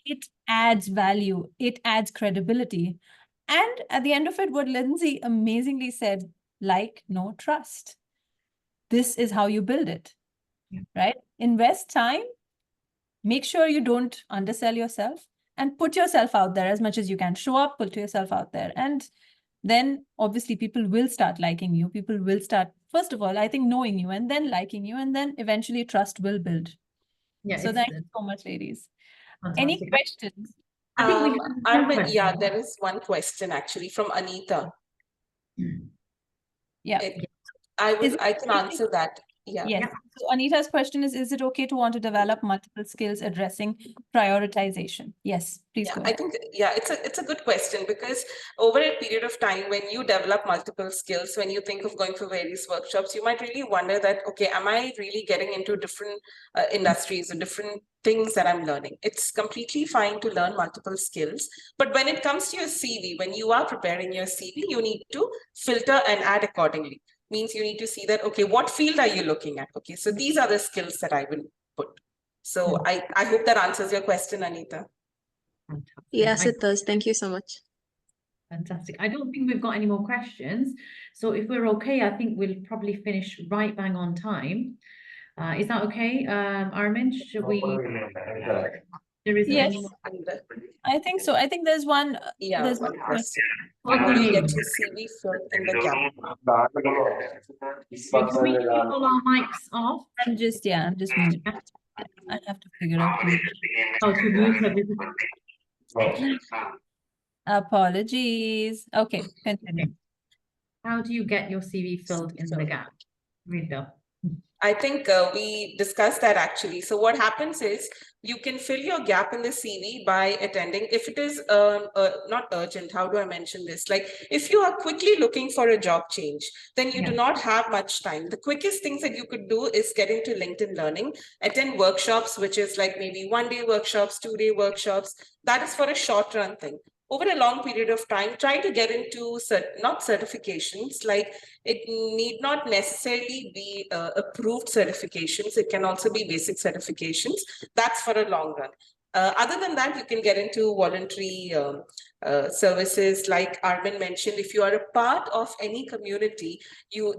it adds value, it adds credibility. And at the end of it, what Lindsay amazingly said, like, no trust. This is how you build it, right? Invest time, make sure you don't undersell yourself, and put yourself out there as much as you can. Show up, put yourself out there. And then obviously people will start liking you. People will start, first of all, I think, knowing you, and then liking you, and then eventually trust will build. Yeah, So thank you so much, ladies. Any fantastic. questions? I think we have one Arvind, yeah, question. there is one question actually from Anita. Yeah. I can answer that. Yeah. Yes. So Anita's question is it okay to want to develop multiple skills addressing prioritization? Yes, please Yeah, go I ahead. think, yeah, it's a good question, because over a period of time, when you develop multiple skills, when you think of going for various workshops, you might really wonder that, okay, am I really getting into different industries or different things that I'm learning? It's completely fine to learn multiple skills. But when it comes to your CV, when you are preparing your CV, you need to filter and add accordingly. Means you need to see that, okay, what field are you looking at? Okay, so these are the skills that I will put. So I hope that answers your question, Anita. Fantastic. Yes, it does. Thank you so much. Fantastic. I don't think we've got any more questions. So if we're okay, I think we'll probably finish right bang on time. Is that okay, Armin? Should we? There isn't Yes. any more. I think so. I think there's one. Yeah, There's one question. Hold How on, do you Amy. get your CV filled in the gap? Can we keep all our mics off? I'm just muted. I have to figure out who. Oh, to mute everything. Apologies. Okay, continue. How do you get your CV filled in the gap? Rita. I think we discussed that actually. So what happens is you can fill your gap in the CV by attending, if it is not urgent, how do I mention this? Like if you are quickly looking for a job change, then you do not have much time. The quickest things that you could do is get into LinkedIn Learning, attend workshops, which is like maybe 1-day workshops, 2-day workshops. That is for a short run thing. Over a long period of time, try to get into not certifications, like it need not necessarily be approved certifications. It can also be basic certifications. That's for a long run. Other than that, you can get into voluntary services, like Armin mentioned. If you are a part of any community,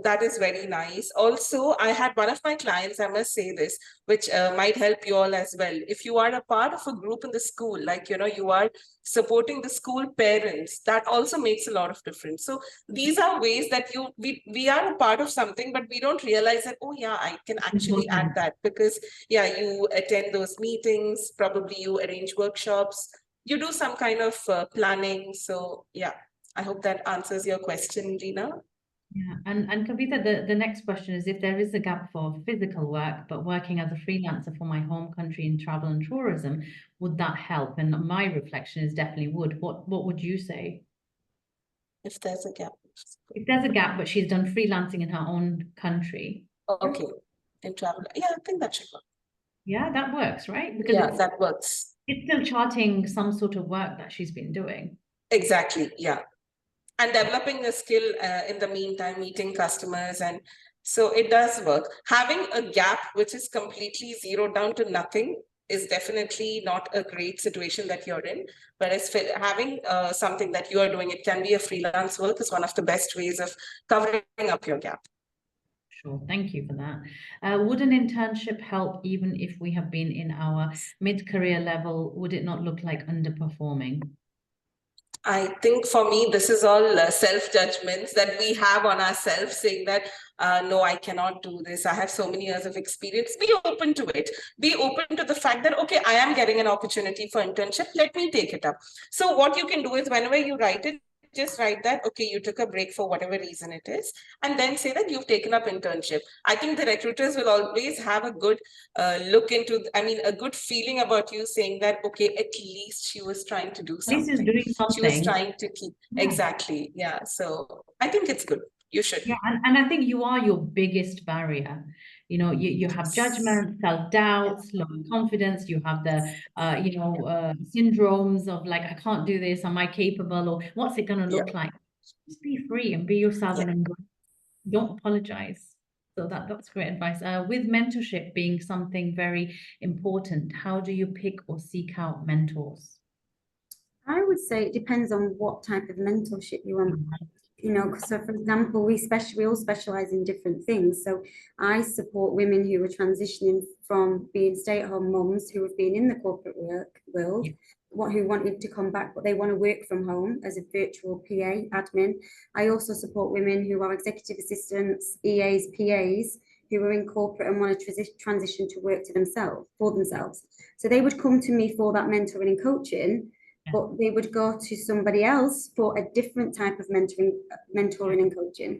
that is very nice. Also, I had one of my clients, I must say this, which might help you all as well. If you are a part of a group in the school, like, you are supporting the school parents, that also makes a lot of difference. So these are ways that we are a part of something, but we don't realize that, oh yeah, I can actually add that, because yeah, you attend those meetings, probably you arrange workshops, you do some kind of planning. So yeah, I hope that answers your question, Rina. Yeah, and Kavita, the next question is, if there is a gap for physical work, but working as a freelancer for my home country in travel and tourism, would that help? And my reflection is definitely would. What would you say? If there's a gap. If there's a gap, but she's done freelancing in her own country. Okay, in travel. Yeah, I think that should work. Yeah, that works, right? Because yeah, that works. It's still charting some sort of work that she's been doing. Exactly, yeah. And developing a skill in the meantime, meeting customers. And so it does work. Having a gap which is completely zeroed down to nothing is definitely not a great situation that you're in. Whereas having something that you are doing, it can be a freelance work, is one of the best ways of covering up your gap. Sure, thank you for that. Would an internship help even if we have been in our mid-career level? Would it not look like underperforming? I think for me, this is all self-judgments that we have on ourselves, saying that, no, I cannot do this. I have so many years of experience. Be open to it. Be open to the fact that, okay, I am getting an opportunity for internship. Let me take it up. So what you can do is, whenever you write it just write that, okay, you took a break for whatever reason it is, and then say that you've taken up internship. I think the recruiters will always have a good look into, a good feeling about you, saying that, okay, at least she was trying to do At least he's something. doing She was something. trying to keep, Yeah. exactly. Yeah. So I think it's good. You should. Yeah, and I think you are your biggest barrier. You know, you have judgment, self-doubts, low confidence, you have the syndromes of like, I can't do this, am I capable, or what's it gonna look like? Just be free and be yourself and don't apologize. So that's great advice. With mentorship being something very important, how do you pick or seek out mentors? I would say it depends on what type of mentorship you want. You know, so for example, we all specialize in different things. So I support women who are transitioning from being stay-at-home mums who have been in the corporate world, who wanted to come back, but they want to work from home as a virtual PA admin. I also support women who are executive assistants, EAs, PAs, who are in corporate and want to transition to work for themselves. So they would come to me for that mentoring and coaching, but they would go to somebody else for a different type of mentoring and coaching.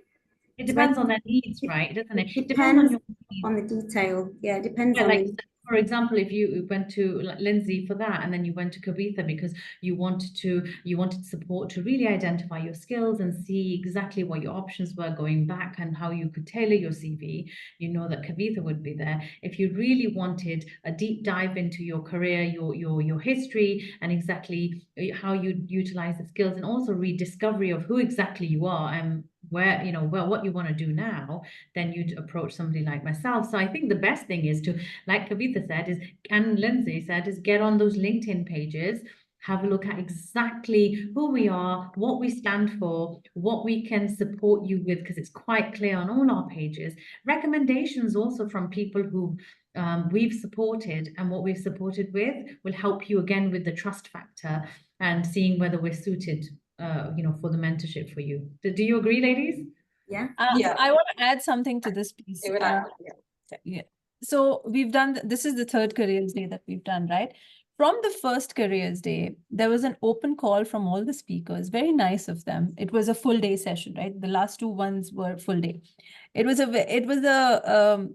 It depends on their needs, right? Doesn't it? It depends on your on the detail. Yeah, it depends on like, for example, if you went to Lindsay for that, and then you went to Kavitha because you wanted support to really identify your skills and see exactly what your options were going back and how you could tailor your CV, you know that Kavitha would be there. If you really wanted a deep dive into your career, your history, and exactly how you utilize the skills, and also rediscovery of who exactly you are and where, what you want to do now, then you'd approach somebody like myself. So I think the best thing is to, like Kavitha said, and Lindsay said, is get on those LinkedIn pages, have a look at exactly who we are, what we stand for, what we can support you with, because it's quite clear on all our pages. Recommendations also from people who we've supported, and what we've supported with will help you again with the trust factor and seeing whether we're suited for the mentorship for you. Do you agree, ladies? Yeah. I want to add something to this piece. Even I, So we've done, this is the third careers day that we've done, right? From the first careers day, there was an open call from all the speakers, very nice of them. It was a full day session, right? The last two ones were full day. It was a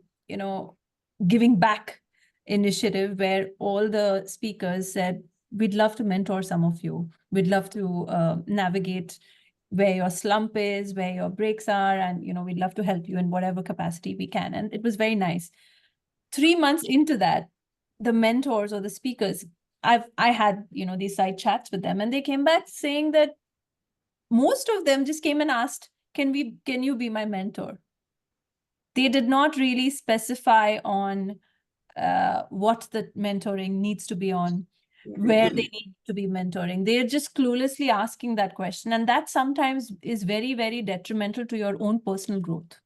giving back initiative where all the speakers said, we'd love to mentor some of you. We'd love to navigate where your slump is, where your breaks are, and we'd love to help you in whatever capacity we can. And it was very nice. 3 months into that, the mentors or the speakers, I had these side chats with them, and they came back saying that most of them just came and asked, can you be my mentor? They did not really specify on what the mentoring needs to be on, where they need to be mentoring. They're just cluelessly asking that question. And that sometimes is very, very detrimental to your own personal growth.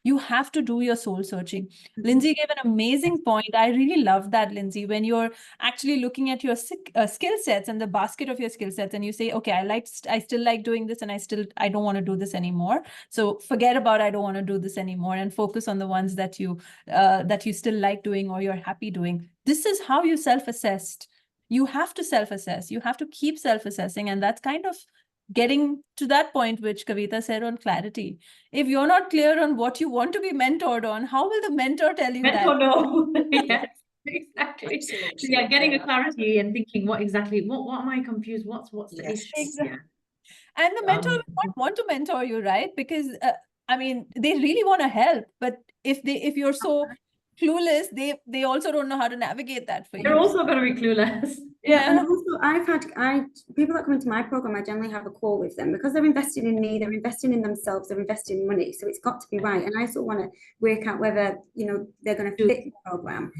You have to do your soul searching. Lindsay gave an amazing point. I really love that, Lindsay, when you're actually looking at your skill sets and the basket of your skill sets, and you say, okay, I still like doing this, and I don't want to do this anymore. So forget about, I don't want to do this anymore, and focus on the ones that you still like doing or you're happy doing. This is how you self-assessed. You have to self-assess. You have to keep self-assessing. And that's kind of getting to that point, which Kavitha said on clarity. If you're not clear on what you want to be mentored on, how will the mentor tell you that? Mentor, no. Yes, exactly. So yeah, getting a clarity and thinking what am I confused? What's the issue? Exactly. Yeah. And the mentor will not want to mentor you, right? Because they really want to help, but if you're so clueless, they also don't know how to navigate that for you. They're also going to be clueless. Yeah, and also people that come into my program, I generally have a call with them because they're investing in me, they're investing in themselves, they're investing in money. So it's got to be right. And I sort of want to work out whether, they're going to fit the program.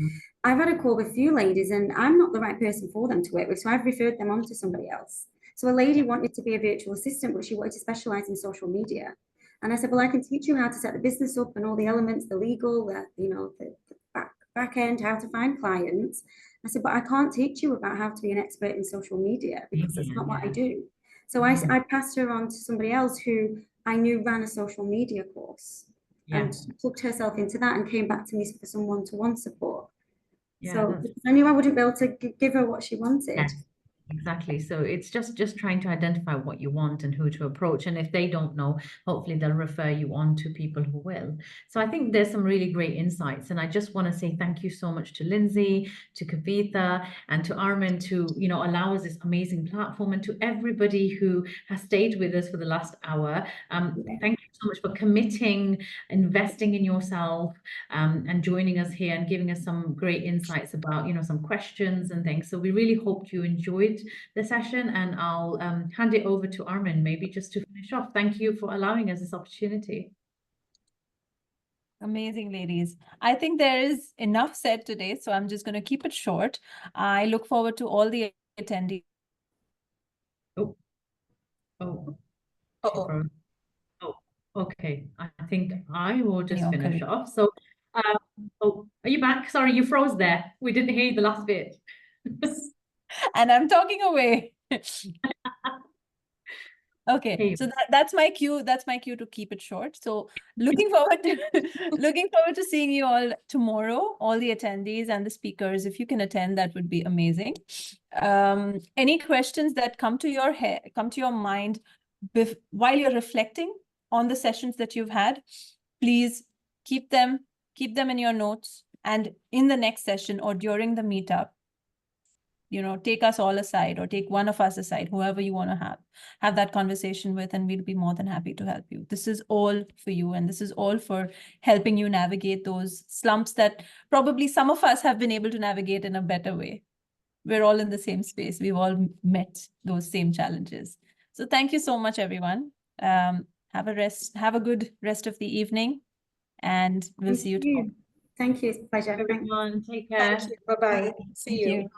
I've had a call with a few ladies and I'm not the right person for them to work with. So I've referred them on to somebody else. So a lady wanted to be a virtual assistant, but she wanted to specialize in social media. And I said, well, I can teach you how to set the business up and all the elements, the legal, the back end, how to find clients. I said, but I can't teach you about how to be an expert in social media because that's not what I do. So I passed her on to somebody else who I knew ran a social media course and plugged herself into that and came back to me for some one-to-one support. So I knew I wouldn't be able to give her what she wanted. Exactly. So it's just trying to identify what you want and who to approach. And if they don't know, hopefully they'll refer you on to people who will. So I think there's some really great insights. And I just want to say thank you so much to Lindsay, to Kavitha, and to Armin to, you know, allow us this amazing platform, and to everybody who has stayed with us for the last hour. Thank you so much for committing, investing in yourself, and joining us here and giving us some great insights about, you know, some questions and things. So we really hope you enjoyed the session, and I'll hand it over to Armin, maybe just to finish off. Thank you for allowing us this opportunity. Amazing, ladies. I think there is enough said today, so I'm just going to keep it short. I look forward to all the attendees. Oh, Uh-oh. oh, okay. I think I will just Your finish career. off. So, oh, are you back? Sorry, you froze there. We didn't hear the last bit. And I'm talking away. Okay, Hey. so that's my cue. That's my cue to keep it short. So looking forward to looking forward to seeing you all tomorrow, all the attendees and the speakers. If you can attend, that would be amazing. Any questions that come to your head, come to your mind while you're reflecting on the sessions that you've had, please keep them in your notes, and in the next session or during the meetup, you know, take us all aside, or take one of us aside, whoever you want to have that conversation with, and we'll be more than happy to help you. This is all for you, and this is all for helping you navigate those slumps that probably some of us have been able to navigate in a better way. We're all in the same space. We've all met those same challenges. So thank you so much, everyone. Have a good rest of the evening, and we'll see you tomorrow. Thank you. It's a pleasure. Thank you. Everyone, take care. Thank you. Bye-bye. See Thank you. you.